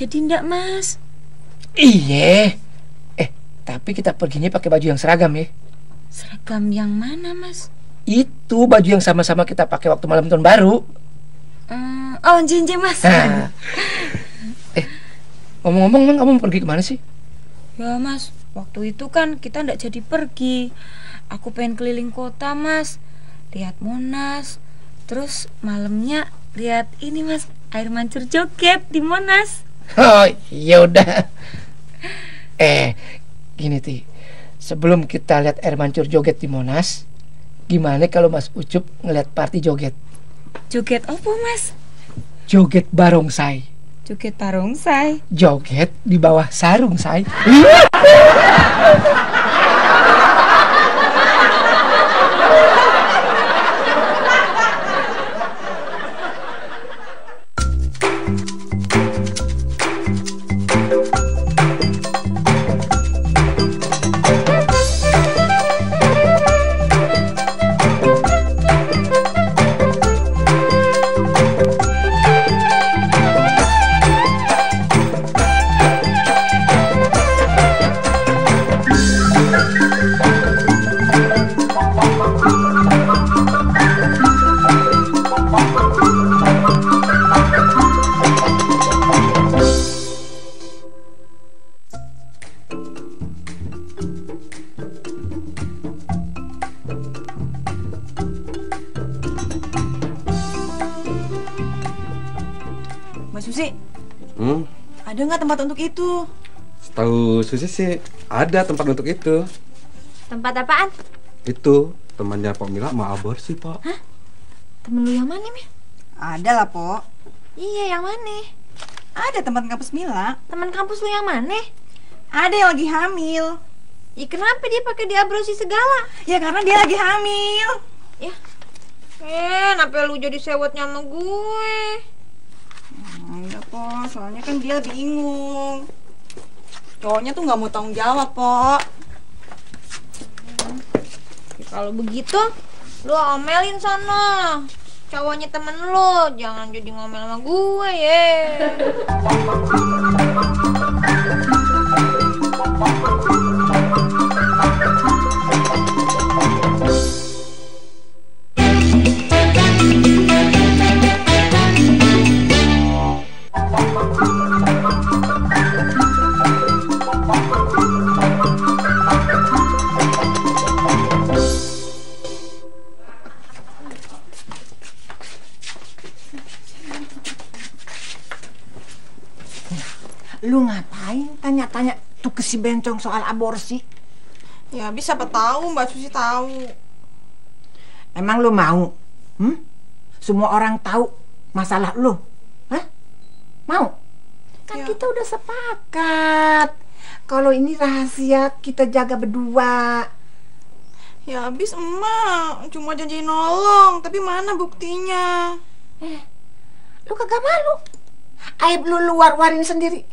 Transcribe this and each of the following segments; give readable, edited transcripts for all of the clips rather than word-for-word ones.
jadi ndak, Mas? Iya. Tapi kita perginya pakai baju yang seragam ya. Seragam yang mana, Mas? Itu baju yang sama-sama kita pakai waktu malam tahun baru. Oh, jinjing, Mas. Nah. Ngomong-ngomong, kamu mau pergi kemana sih? Ya, Mas, waktu itu kan kita ndak jadi pergi. Aku pengen keliling kota, Mas. Lihat Monas. Terus malamnya lihat ini, Mas, air mancur joget di Monas. Oh, ya udah. Gini Ti, sebelum kita lihat air mancur joget di Monas, gimana kalau Mas Ucup ngeliat party joget? Joget apa, Mas? Joget barongsai. Joget barongsai. Joget di bawah sarung, say. Mbak Susi, ada nggak tempat untuk itu? Setahu Susi sih ada tempat untuk itu. Tempat apaan? Itu temannya Pak Mila mau aborsi, Pak. Hah? Temen lu yang mana, Mi? Ada lah, Pok. Iya, yang mana? Ada tempat kampus Mila. Teman kampus lu yang mana? Ada yang lagi hamil. Ya kenapa dia pakai diabrosi segala? Ya karena dia lagi hamil. Ya. Kenapa lu jadi sewotnya sama gue? Enggak, Pok. Soalnya kan dia bingung. Cowoknya tuh nggak mau tanggung jawab, Pok. Ya, kalau begitu, lu omelin sono. Cowoknya temen lu, jangan jadi ngomel sama gue ya. Lu ngapain tanya-tanya tuh ke si bencong soal aborsi? Ya bisa apa tahu, Mbak Susi tahu. Emang lu mau? Semua orang tahu masalah lu? Hah? Mau? Kan Ya. kita udah sepakat. Kalau ini rahasia kita jaga berdua. Ya habis emak cuma janji nolong, tapi mana buktinya? Lu kagak malu? Aib lu war-warin sendiri.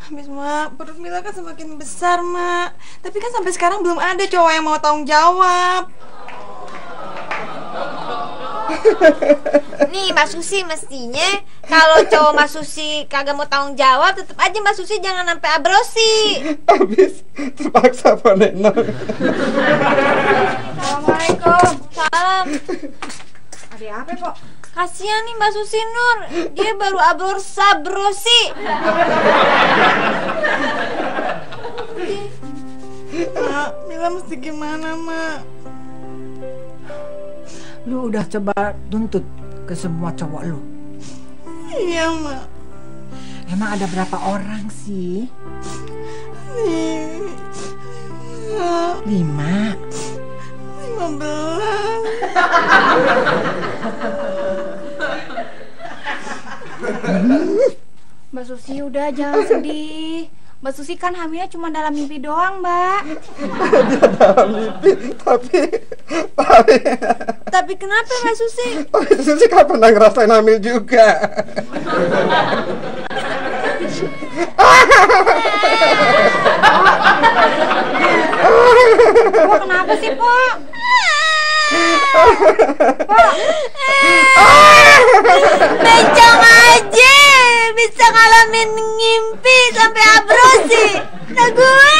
Habis mak, perut Mila kan semakin besar, Mak. Tapi kan sampai sekarang belum ada cowok yang mau tanggung jawab. Nih Mbak Susi, mestinya kalau cowok Mbak Susi kagak mau tanggung jawab, tetep aja Mbak Susi jangan sampai abrosi. Habis terpaksa Pak Neno. Assalamualaikum. Salam. Ada apa kok? Kasihan nih Mbak Susi Nur, dia baru abrosi. Mak, Mila mesti gimana, Mak? Lu udah coba tuntut ke semua cowok lu? Iya, Mak. Emang ada berapa orang sih? 5. 15. Mbak Susi udah jangan sedih. Mbak Susi kan hamilnya cuma dalam mimpi doang, Mbak. Dia dalam mimpi, Tapi kenapa Mbak Susi? Susi kan pernah ngerasain hamil juga. Pok, kenapa sih, Pok? Bencong aja, bisa ngalamin ngimpi sampai aborsi. Nah gue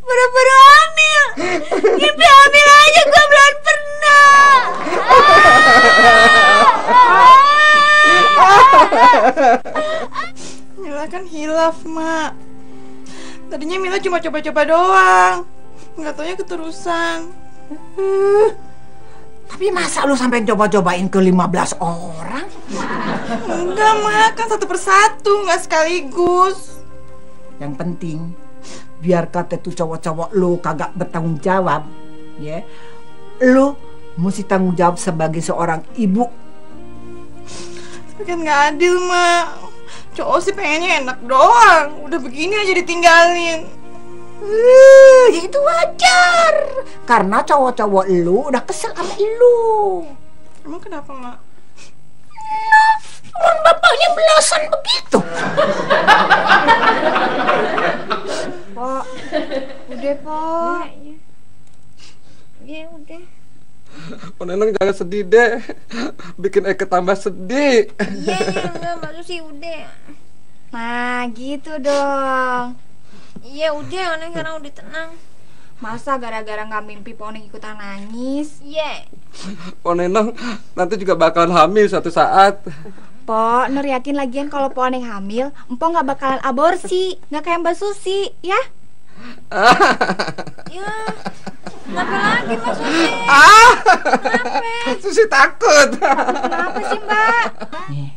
buru-buru hamil. Ngimpi hamil aja gue belum pernah. Mila kan hilaf, Mak. Tadinya Mila cuma coba-coba doang. Nggak taunya keterusan. Tapi masa lu sampai coba-cobain ke 15 orang? Enggak, Mak. Kan satu persatu, nggak sekaligus. Yang penting biar kata tuh cowok-cowok lu kagak bertanggung jawab, ya. Lu mesti tanggung jawab sebagai seorang ibu. Tapi kan nggak adil, Mak. Cowok sih pengennya enak doang. Udah begini aja ditinggalin. Ya itu wajar. Karena cowok-cowok lu udah kesel sama lu. Emang kenapa, Mak? Orang bapaknya belasan begitu. Pak, udah Pak. Ya udah. Neneng jangan sedih deh, bikin Eke tambah sedih. Iya enggak Mbak Susi udah. Nah gitu dong. Iya udah, Oneng sekarang udah tenang. Masa gara-gara nggak mimpi Poneng ikutan nangis? Iya. Neneng nanti juga bakalan hamil suatu saat. Po, Nur yakin lagian kalau Poneng hamil, Empo nggak bakalan aborsi, nggak kayak Mbak Susi, ya? Ya. Kenapa lagi Mbak Susi? Kenapa? Susi takut. Kenapa sih Mbak? Nih,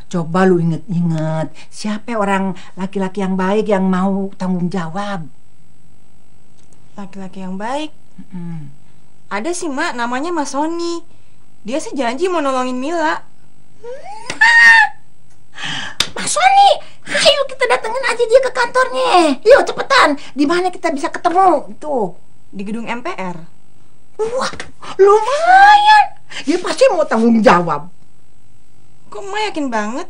coba lu inget-inget siapa orang laki-laki yang baik yang mau tanggung jawab. Laki-laki yang baik. Ada sih, Mak, namanya Mas Sony. Dia sih janji mau nolongin Mila. Mas Sony, ayo kita datengin aja dia ke kantornya. Yuk cepetan, di mana kita bisa ketemu? Itu Di gedung MPR. wah, lumayan. Dia pasti mau tanggung jawab. Kok Mak yakin banget?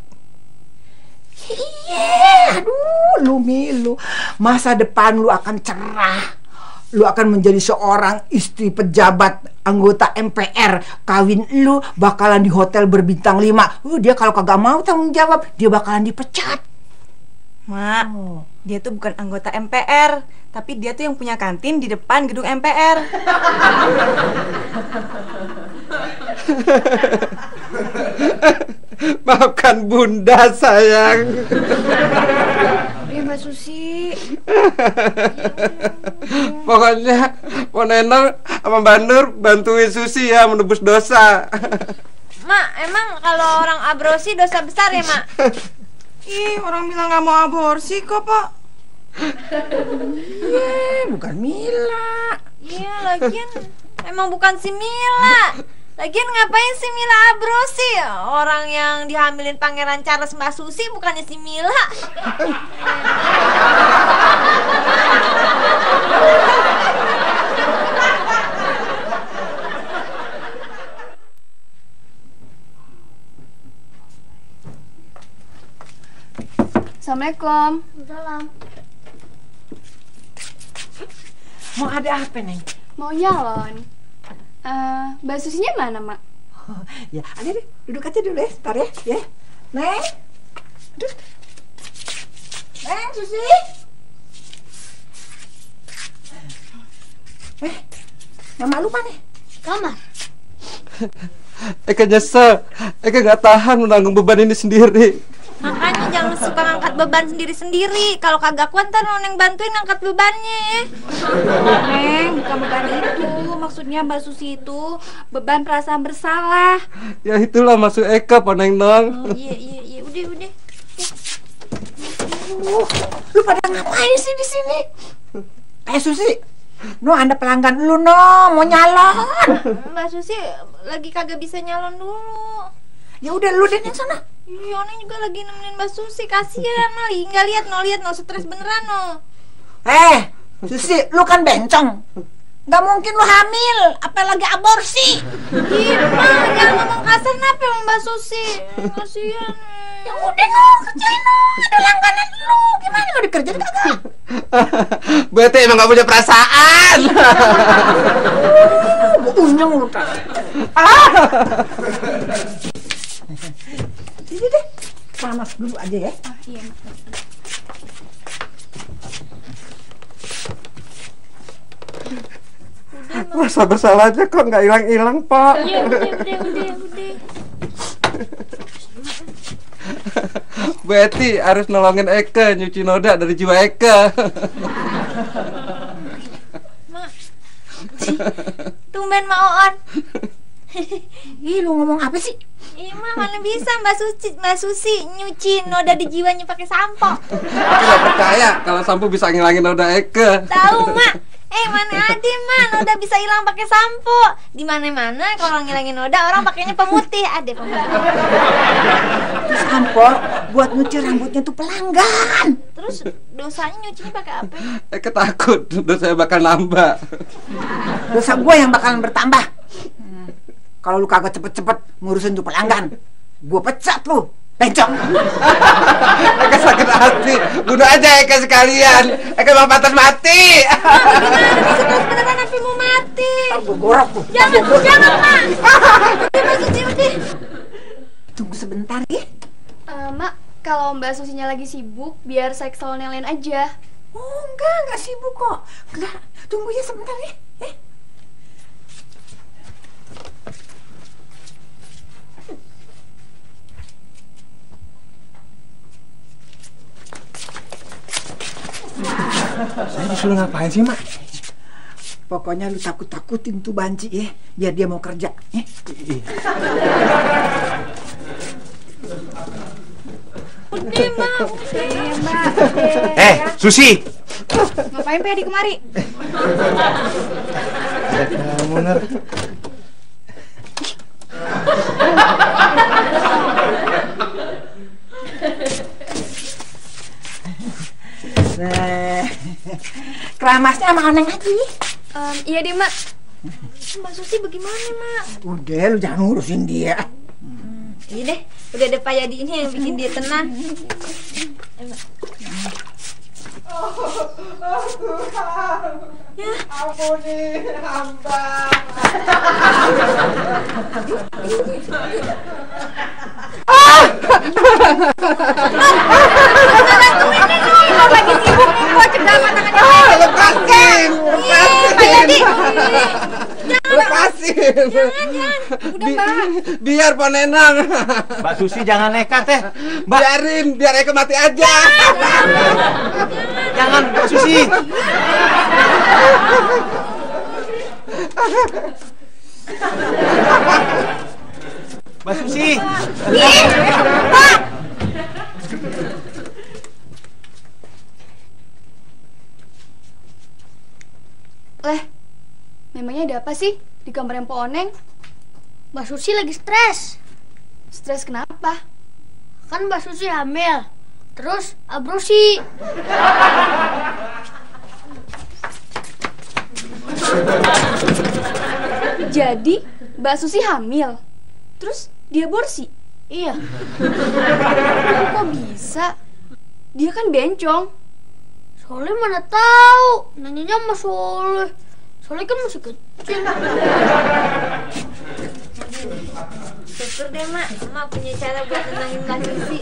Iya, aduh, lu Milu, masa depan lu akan cerah. Lu akan menjadi seorang istri pejabat anggota MPR. Kawin lu bakalan di hotel berbintang 5. Dia kalau kagak mau tanggung jawab, dia bakalan dipecat. Mak, dia tuh bukan anggota MPR, tapi dia tuh yang punya kantin di depan gedung MPR. Maafkan Bunda sayang. Udah Mbak Susi. Pokoknya Neneng sama Mbak Nur bantuin Susi ya menebus dosa. Mak, emang kalau orang aborsi dosa besar ya, Mak? Ih, orang bilang nggak mau aborsi kok, Pak. Bukan Mila. Iya, lagian emang bukan si Mila. Lagian ngapain si Mila aborsi? Orang yang dihamilin Pangeran Charles Mbak Susi bukannya si Mila. Assalamualaikum. Salam. Mau ada apa, Neng? Mau nyalon. Mbak Susinya mana, Mak? Ya, ada deh. Duduk aja dulu ya, sebentar ya. Ya. Neng. Duduk. Neng, Susi. Mama lu mana? Kamar. Eke nyesel, Eke gak tahan menanggung beban ini sendiri. Makanya jangan suka ngangkat beban sendiri-sendiri. Kalau kagak kuat ntar Neng bantuin ngangkat bebannya. Neng, bukan beban itu. Maksudnya Mbak Susi itu beban perasaan bersalah. Ya itulah maksud Eke, Poneng Nong. Oh, iya, udah. Lu pada ngapain sih di sini? Susi, ada pelanggan lu mau nyalon. Mbak Susi lagi kagak bisa nyalon dulu. Ya udah lu deh yang sana. Iya, Neng juga lagi nemenin Mbak Susi. Kasihan, Mali. Nggak lihat, no stres beneran, no. Susi, lu kan bencong. Gak mungkin lu hamil, apalagi aborsi. Iya, jangan ngomong kasar kenapa sama Mbak Susi. Kasihan. Ya udah kerjain ada langganan lu. Gimana mau dikerjain kagak? Berarti emang gak punya perasaan. Unyeng lu Ini deh. panas dulu aja ya. Iya, Mak. Rasa bersalah aja kok nggak hilang-hilang, Pak. Iya, udah. Bu Eti harus nolongin Eke nyuci noda dari jiwa Eke. Tumben Mak Oon. Ih, lu ngomong apa sih? Iya Mak, mana bisa Mbak Susi nyuci noda di jiwanya pakai sampo. Aku nggak percaya kalau sampo bisa ngilangin noda Eke. Tahu Mak? Mana ada Mak, noda bisa hilang pakai sampo. Di mana-mana kalau ngilangin noda orang pakainya pemutih, ada pemutih. Sampo buat nyuci rambutnya tuh pelanggan. Terus dosanya nyucinya pakai apa? Eke takut dosanya bakal nambah. Dosa gue yang bakalan bertambah. Kalau lu kagak cepet-cepet ngurusin tuh pelanggan, gue pecat lu, bencong. Eke sakit hati, bunuh aja Eke sekalian. Eke mau pantas mati. Terus beneran sampai mau mati. Gue gorok tuh. Jangan Mak. Udah Mbak Susi udah. Tunggu sebentar ya. Mak, kalau Mbak Susinya lagi sibuk, biar saya ke salon yang lain aja. Oh enggak sibuk kok. Enggak, tunggu ya sebentar ya. Saya disuruh ngapain sih, Mak? Pokoknya lu takut-takutin tuh Banci ya, biar dia mau kerja. Udah Mak. Iya, Mak. Susi. Ngapain Pe di kemari? Kamu Ner. Keramasnya sama Neng aja. Iya deh, Mak. Mbak Susi bagaimana Mak? Udah, lu jangan ngurusin dia. Iya deh, udah ada Pak Yadi ini yang bikin dia tenang. Ampuni hamba. Lagi sibuk nih, kok cegah tangannya. Lepasin. Pak Yadi. Lepasin. Udah Mbak. Biar Pak Nenang. Mbak Susi jangan nekat ya. Biarin, biar Eke mati aja. Jangan Mbak Susi. Mbak Susi. Leh, memangnya ada apa sih di kamarnya Mpok Oneng? Mbak Susi lagi stres. Stres kenapa? Kan Mbak Susi hamil. Terus aborsi. Jadi Mbak Susi hamil, terus dia aborsi? Iya. Kok bisa? Dia kan bencong. Soleh mana tahu? Nanyanya sama Soleh. Soleh kan masih kecil. Syukur deh Mak, Mak punya cara buat tenangin Mbak Susi.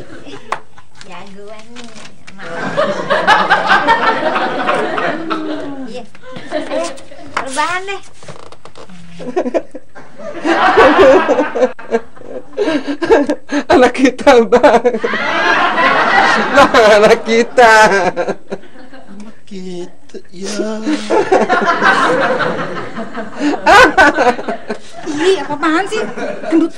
Jagoan nih Mak. Iya. Ayo, rebahan deh. Anak kita, Bang. Anak kita. Gitu ya. Ih, apa-apaan sih? Gendut.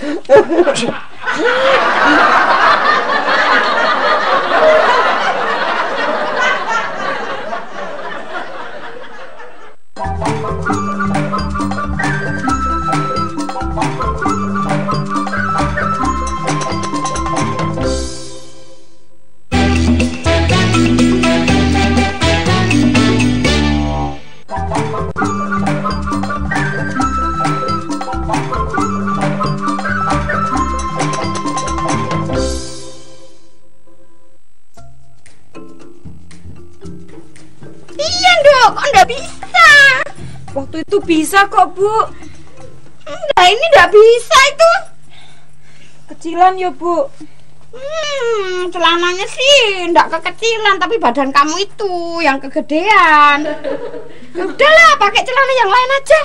Iya dong, kok nggak bisa? Waktu itu bisa kok, Bu. Enggak, ini nggak bisa itu. Kecilan ya, Bu. Celananya sih ndak kekecilan, tapi badan kamu itu yang kegedean. Ya udahlah, pakai celana yang lain aja.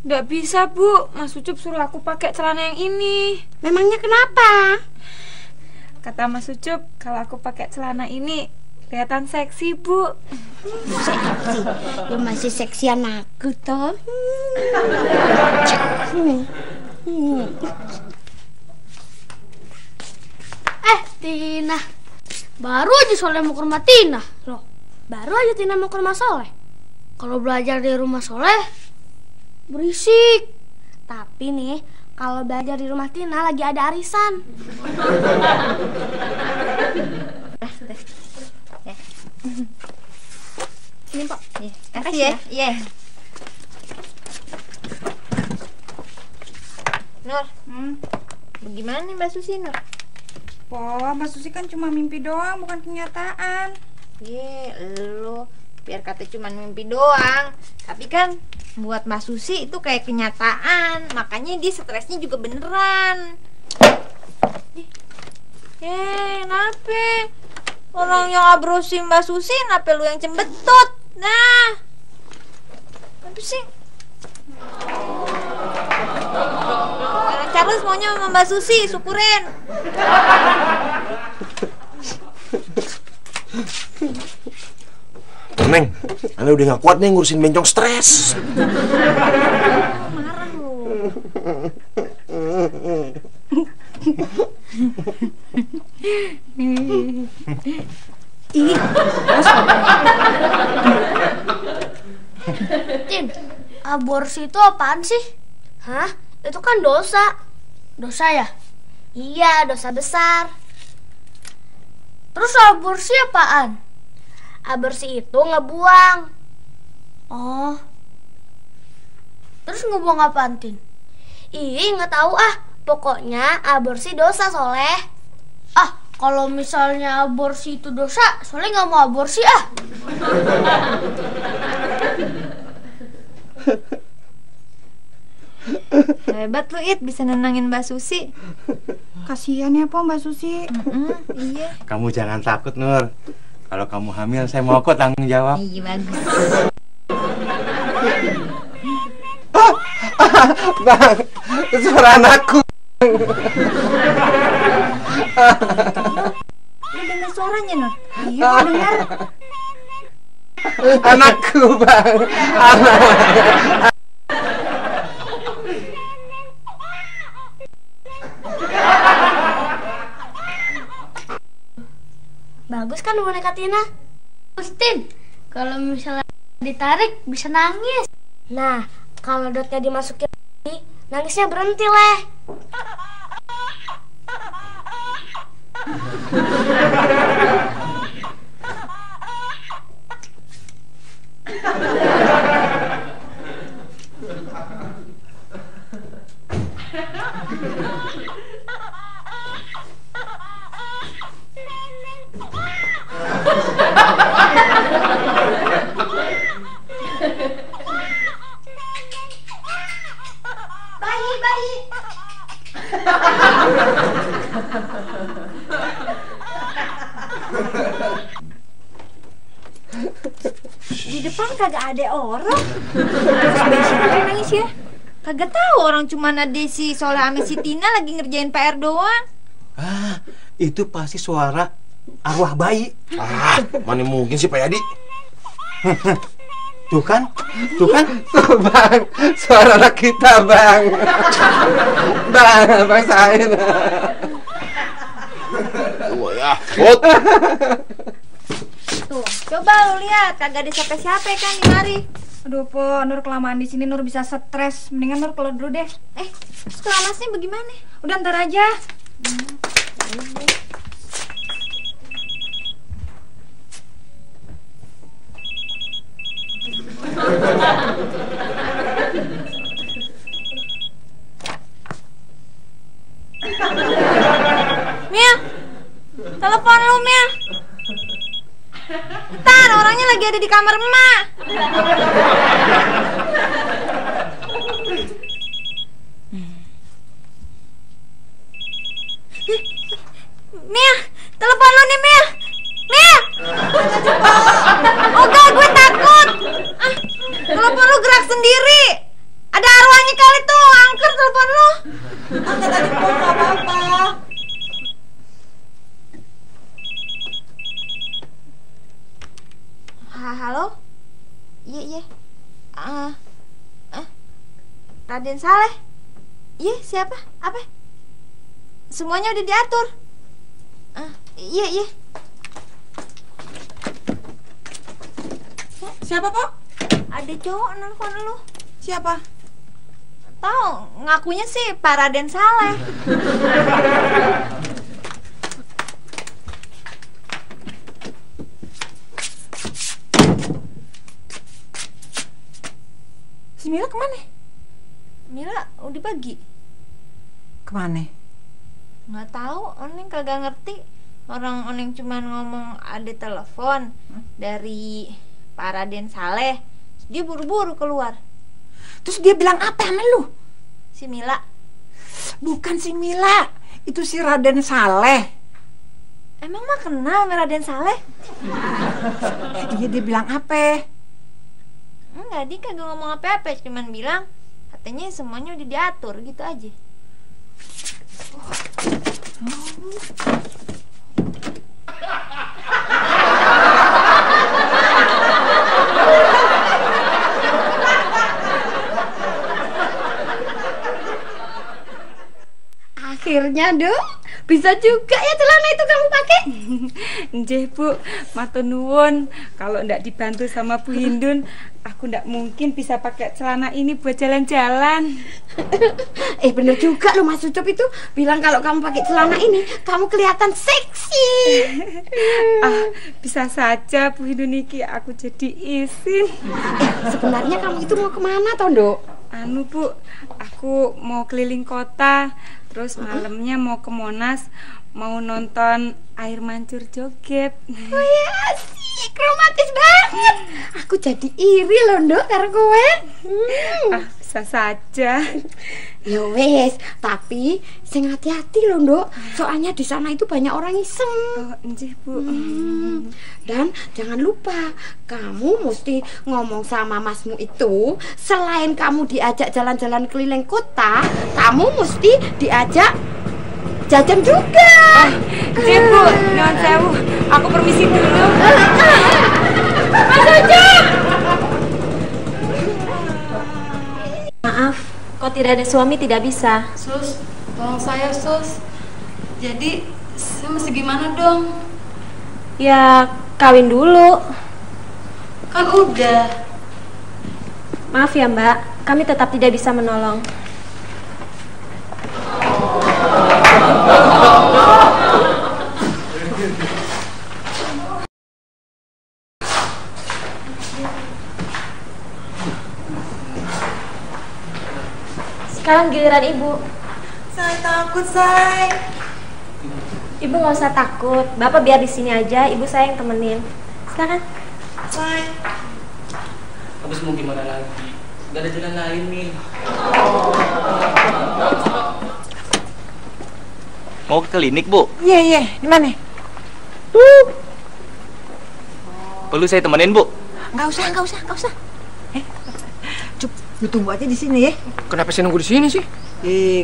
Nggak bisa, Bu. Mas Ucup suruh aku pakai celana yang ini. Memangnya kenapa? Kata Mas Ucup, kalau aku pakai celana ini kelihatan seksi, Bu. Seksi? Ya masih seksian aku toh. Tina, baru aja Soleh mau ke rumah Tina. Loh, baru aja Tina mau ke rumah Soleh. Kalau belajar di rumah Soleh berisik. Tapi nih, kalau belajar di rumah Tina lagi ada arisan. Ini Pak. Kasih ya. Iya. Nur. Bagaimana nih Mbak Susi, Nur? Po, Mbak Susi kan cuma mimpi doang, bukan kenyataan. Lo biar kata cuma mimpi doang, tapi kan buat Mbak Susi itu kayak kenyataan, makanya dia stresnya juga beneran. Kenapa? Orang yang abrosi Mbak Susi, kenapa lu yang cembetut? Nah, apa sih? Charles maunya sama Mbak Susi, syukurin. Neng, Anda udah gak kuat nih ngurusin bencong stres. Marah lu. Tin, aborsi itu apaan sih? Hah? Itu kan dosa. Dosa ya? Iya, dosa besar. Terus aborsi apaan? Aborsi itu ngebuang. Oh. Terus ngebuang apaan, Tin? Ih, nggak tahu ah. Pokoknya aborsi dosa, Soleh. Ah, kalau misalnya aborsi itu dosa, Soleh nggak mau aborsi ah. Hebat lu, It, bisa nenangin Mbak Susi. Kasihan ya Po Mbak Susi. Iya. Kamu jangan takut, Nur. Kalau kamu hamil, saya mau kok tanggung jawab. Iya, bagus. Bang, suara anakku. Lu dengar suaranya, Nur? Iya, Pak, dengar. Anakku, Bang. Anak. Bagus kan boneka Tina? Tin, kalau misalnya ditarik bisa nangis. Nah, kalau dotnya dimasukin lagi, nangisnya berhenti leh. Bayi. Di depan kagak ada orang. Siapa yang nangis ya? Kagak tahu, orang cuma ada si Soleh sama si Tina lagi ngerjain PR doang. Ah, itu pasti suara arwah bayi. Ah, mana mungkin sih Pak Yadi? Tuh kan? Tuh, Bang. Suara anak kita, Bang. Bang saya. Wah ya, Bot. Tuh, coba lu lihat, kagak ada siapa-siapa kan di mari. Aduh Po, Nur kelamaan di sini Nur bisa stres. Mendingan Nur keluar dulu deh. Kelamasnya bagaimana? Udah ntar aja. Mia, telepon lu Mia. Ntar orangnya lagi ada di kamar emak. Mia, telepon lu nih Mia. Mia. Oke, gue takut. Telepon lu gerak sendiri. Ada arwahnya kali tuh, angker telepon lu. Angkat aja kok, nggak apa-apa. Halo? Iya. Raden Saleh? Iya, siapa? Apa? Semuanya udah diatur. Iya. Siapa, Pok? Ada cowok nelfon lu. Siapa? Tahu, ngakunya sih Pak Raden Saleh. Si Mila kemana? Mila udah pergi. Kemana? Nggak tahu, Oneng kagak ngerti. Orang Oneng cuman ngomong ada telepon dari Pak Raden Saleh. Dia buru-buru keluar. Terus dia bilang apa sama lu? Si Mila. Bukan si Mila, itu si Raden Saleh. Emang mah kenal sama Raden Saleh? Iya, dia bilang apa? Enggak, dia kagak ngomong apa-apa, cuman bilang katanya semuanya udah diatur gitu aja. Akhirnya dong, bisa juga ya celana itu kamu pakai. Nggih Bu, matur nuwun. Kalau ndak dibantu sama Bu Hindun, aku ndak mungkin bisa pakai celana ini buat jalan-jalan. Bener juga loh Mas Ucup itu bilang kalau kamu pakai celana ini kamu kelihatan seksi. Bisa saja Bu Hindun iki aku jadi izin. Sebenarnya kamu itu mau kemana Tondo? Anu Bu, aku mau keliling kota. Terus malamnya mau ke Monas, mau nonton air mancur joget. Oh ya, asik, romantis banget. Aku jadi iri loh, Nduk, karo kowe. Bisa saja. Ya wes, tapi sing hati-hati loh, Nduk. Soalnya di sana itu banyak orang iseng. Oh, nggih, Bu. Dan jangan lupa, kamu mesti ngomong sama masmu itu, selain kamu diajak jalan-jalan keliling kota, kamu mesti diajak jajan juga. Nggih, Bu. Nuwun sewu. Aku permisi dulu. Mas Ucup. Maaf, kok tidak ada suami tidak bisa. Sus, tolong saya Sus. Jadi saya mesti gimana dong? Ya, kawin dulu. Kan udah. Maaf ya Mbak, kami tetap tidak bisa menolong. Sekarang giliran Ibu. Saya takut, Say. Ibu nggak usah takut, Bapak biar di sini aja, Ibu saya yang temenin. Silakan. Say. Habis mau gimana lagi? Gak ada jalan lain nih. Mau ke klinik, Bu? Iya, di mana? Perlu saya temenin, Bu? Nggak usah. Cup, lu tunggu aja di sini ya. Kenapa saya nunggu di sini sih?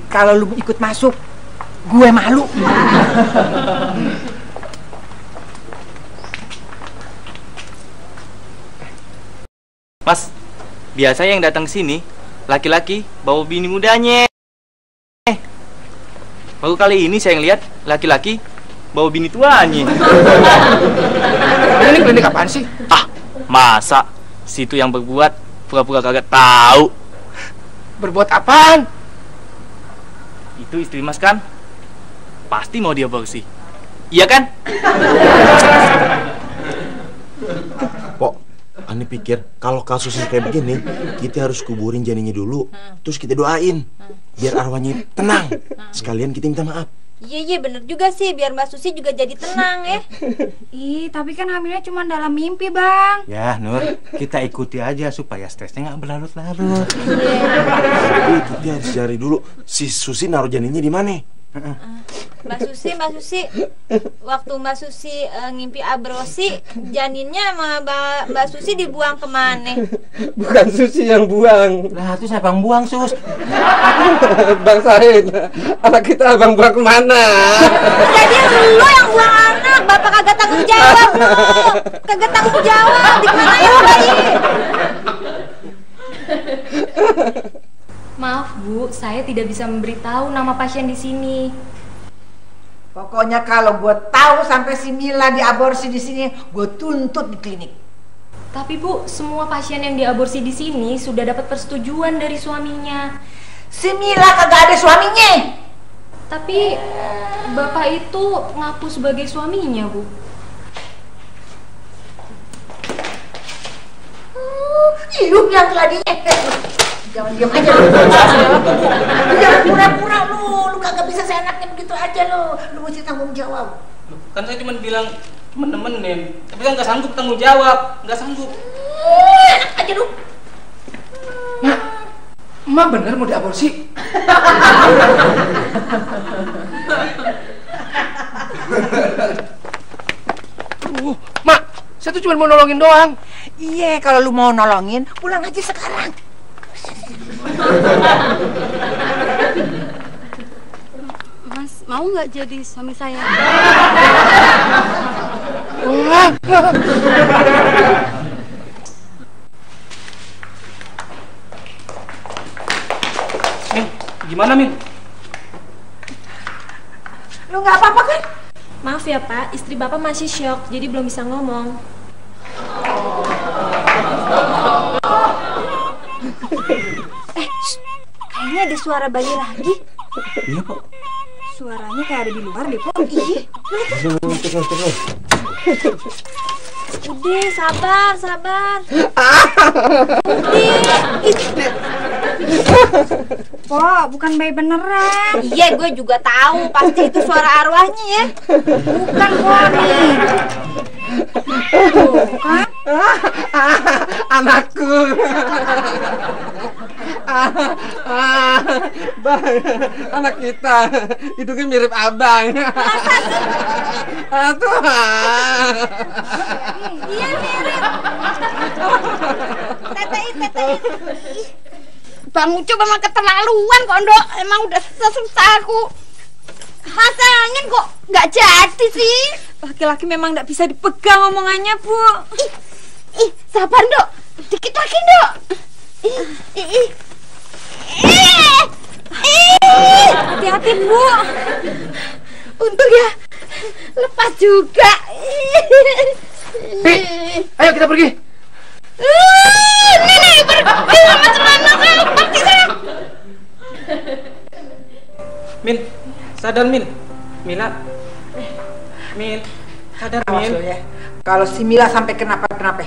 Kalau lu ikut masuk, gue malu. Mas, biasa yang datang ke sini laki-laki bawa bini mudanya. Baru kali ini saya ngeliat laki-laki bawa bini tuanya. Ini klinik apaan sih? Masa situ yang berbuat pura-pura kagak tahu. Berbuat apaan? Itu istri Mas kan? Pasti mau dia bersih. Iya kan? Pok, Ani pikir kalau kasusnya kayak begini, kita harus kuburin janinnya dulu, terus kita doain biar arwahnya tenang. Sekalian kita minta maaf. Iya bener juga sih, biar Mbak Susi juga jadi tenang ya. Tapi kan hamilnya cuma dalam mimpi, Bang. Ya, Nur, kita ikuti aja supaya stresnya nggak berlarut-larut. Jadi kita harus cari dulu si Susi naruh janinnya di mana. Mbak Susi, waktu Mbak Susi ngimpi aborsi, janinnya sama Mbak Susi dibuang kemana? Bukan Susi yang buang. Lah itu siapa yang buang, Sus? Bang Said, anak kita abang buang kemana? Jadi lu yang buang anak, bapak kagak tanggung jawab lu. Kagak tanggung jawab, di mana ya bayi? Maaf Bu, saya tidak bisa memberitahu nama pasien di sini. Pokoknya kalau gue tahu sampai si Mila diaborsi di sini, gue tuntut di klinik. Tapi Bu, semua pasien yang diaborsi di sini sudah dapat persetujuan dari suaminya. Si Mila kagak ada suaminya. Tapi bapak itu ngaku sebagai suaminya, Bu. Lu yang tadinya. Jangan diam aja lu. Jangan pura-pura lu kagak bisa seenaknya begitu aja lu. Lu mesti tanggung jawab. Kan saya cuma bilang temen-temenin, tapi kan nggak sanggup tanggung jawab, nggak sanggup. Enak aja lu. Mak bener mau diaborsi? Mak, saya tuh cuma mau nolongin doang. Iya, kalau lu mau nolongin, pulang aja sekarang. Mas, mau nggak jadi suami saya? Min, gimana Min? Lu nggak apa-apa kan? Maaf ya Pak, istri Bapak masih syok, jadi belum bisa ngomong. Kayaknya ada suara bayi lagi. Iya kok. Suaranya kayak ada di luar deh, Pok. Iya. Udah, sabar. Po, bukan bayi beneran. Iya, gue juga tahu. Pasti itu suara arwahnya ya. Bukan, Po, nih. Kan? Anakku. Bang, anak kita hidungnya mirip abang. Tuhan. Iya, mirip. Tetein. Bang Ucup emang keterlaluan kok, Ndok. Emang udah susah aku. Masalahnya kok nggak jadi sih. Laki-laki memang nggak bisa dipegang omongannya, Bu. Ih, sabar, Ndok. Dikit lagi, Ndok. Hati-hati, Bu. Untung ya lepas juga. Ayo kita pergi. Nenek pergi sama celana saya lepas saya. Min, sadar Min. Mila. Min, sadar Awas Min. lo ya. Kalau si Mila sampai kenapa-kenapa.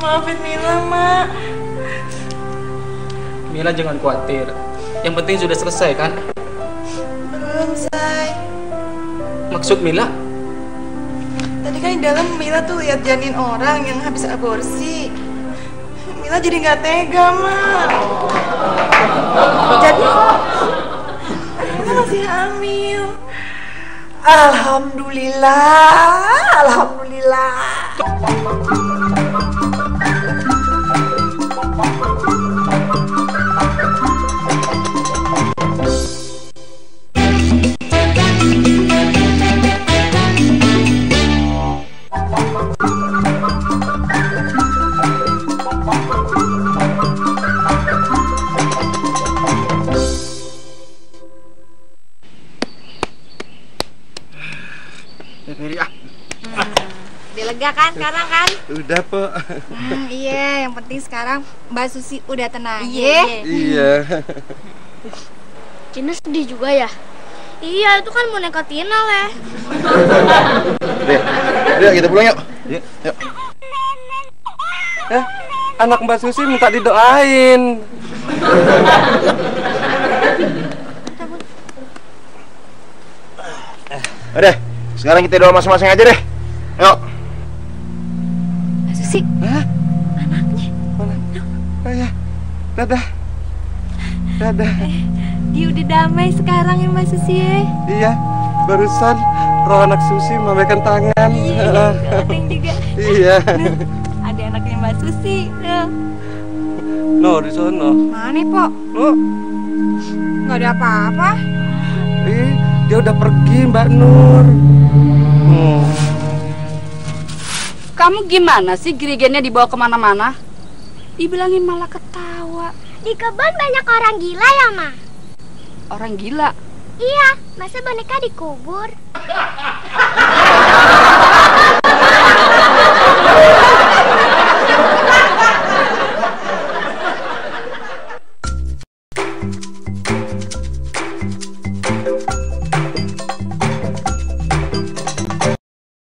Maafin Mila, Mak. Mila jangan khawatir. Yang penting sudah selesai kan? Belum, Say. Maksud Mila? Tadi kan di dalam Mila tuh lihat janin orang yang habis aborsi. Mila jadi nggak tega, Mak. Jadi Mila masih hamil. Alhamdulillah. Udah lega kan sekarang kan? Udah, Po. Iya, yang penting sekarang Mbak Susi udah tenang. Iya. Tina sedih juga ya? Iya, itu kan boneka Tina, Leh. Udah, kita pulang yuk. Yuk. Anak Mbak Susi minta didoain. Udah, sekarang kita doa masing-masing aja deh. Yuk. Mbak Susi. Hah? Anaknya. Mana? Oh ya. Dadah. Dadah. Dia udah damai sekarang ya Mas Susi ya? Iya, barusan roh anak Susi melambaikan tangan. Iya, Neng juga. Iya. Ada anaknya Mas Susi. No, di sono. Mana Pok? No. Nggak ada apa-apa. Dia udah pergi Mbak Nur. Kamu gimana sih Grigennya dibawa kemana-mana? Dibilangin malah ketawa. Di kebun banyak orang gila ya, Ma? Orang gila? Iya, masa boneka dikubur?